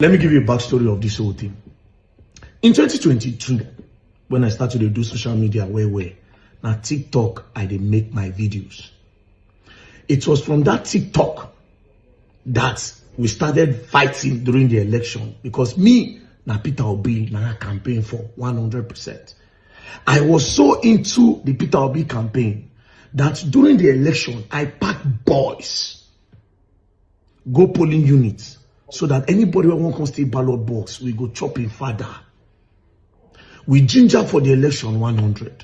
Let me give you a backstory of this whole thing. In 2022, when I started to do social media, now TikTok, I did make my videos. It was from that TikTok that we started fighting during the election, because me, now Peter Obi, now I campaign for 100%. I was so into the Peter Obi campaign that during the election, I packed boys, go polling units, so that anybody who won't come stay ballot box, we go chop in father. We ginger for the election 100.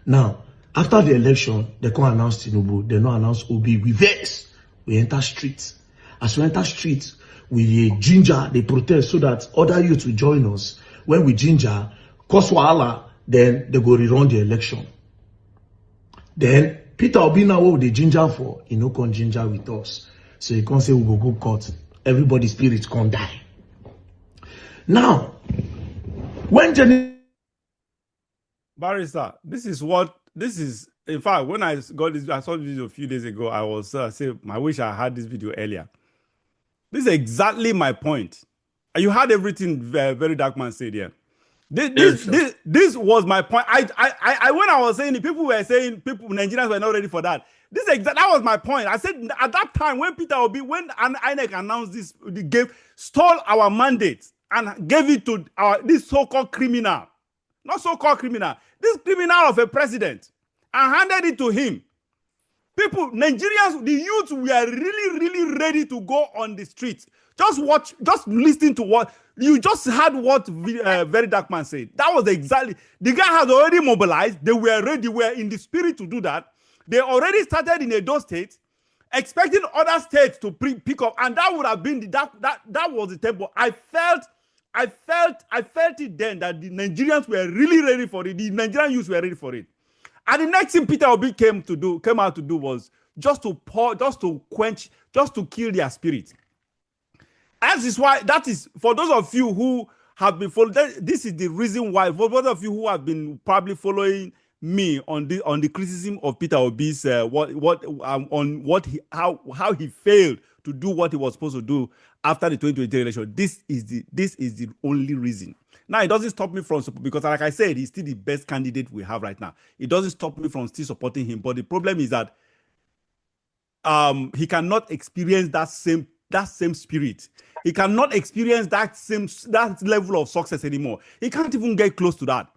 Now, after the election, they can't announce Tinubu, they don't announce Obi. We vex, we enter streets. As we enter streets, we ginger, they protest so that other youths will join us. When we ginger, cause wahala, then they go rerun the election. Then Peter Obi now what they ginger for, he no come ginger with us. So he can't say we go court. Everybody's spirit can't die. Now, when Jenny Barrister, this is in fact, when I got this, I saw this video a few days ago, I was saying, I wish I had this video earlier. This is exactly my point. You had everything Very Dark Man said here. This was my point. I when I was saying it, people were saying Nigerians were not ready for that. That was my point. I said at that time when Peter Obi, when INEC announced this, stole our mandate and gave it to this so-called criminal, not so-called criminal, this criminal of a president, and handed it to him. People, Nigerians, the youth were really ready to go on the streets. Just watch, just listen to what you just heard. What Very Dark Man said. That was exactly, the guy had already mobilized. They were ready. They were in the spirit to do that. They already started in Edo State, expecting other states to pick up, and that would have been that was the tempo. I felt it then that the Nigerians were really ready for it. The Nigerian youth were ready for it. And the next thing Peter Obi came out to do was just to quench, just to kill their spirit. As is why, that is, for those of you who have been following, this is the reason why, for those of you who have been probably following me on the criticism of Peter Obi's how he failed to do what he was supposed to do after the 2023 election. This is the only reason. Now, it doesn't stop me from, because like I said, he's still the best candidate we have right now. It doesn't stop me from still supporting him. But the problem is that he cannot experience that same spirit. He cannot experience that level of success anymore. He can't even get close to that.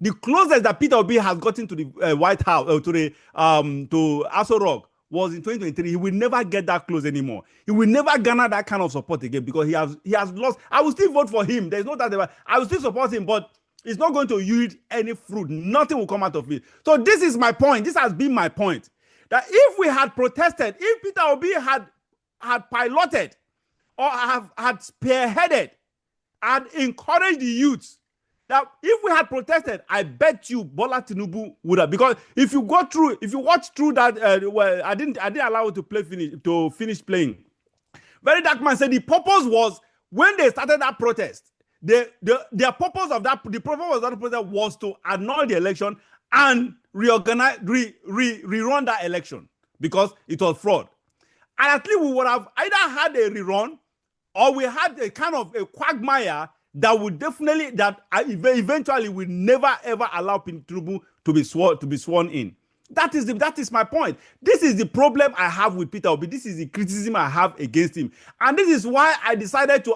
The closest that Peter Obi has gotten to the White House, to Aso Rock, was in 2023. He will never get that close anymore. He will never garner that kind of support again, because he has lost. I will still vote for him. There's no doubt. I will still support him, but it's not going to yield any fruit. Nothing will come out of it. So this is my point. This has been my point. That if we had protested, if Peter Obi had piloted or had spearheaded and encouraged the youths, that if we had protested, I bet you Bola Tinubu would have. Because if you watch through that, well, I didn't allow you to finish playing. Very Dark Man said the purpose was, when they started that protest, their purpose of that, the purpose of that protest was to annul the election and reorganize, rerun that election, because it was fraud. And at least we would have either had a rerun, or we had a kind of a quagmire that would definitely, that eventually will never ever allow Tinubu to be sworn in. That is my point. This is the problem I have with Peter Obi. This is the criticism I have against him, and this is why I decided to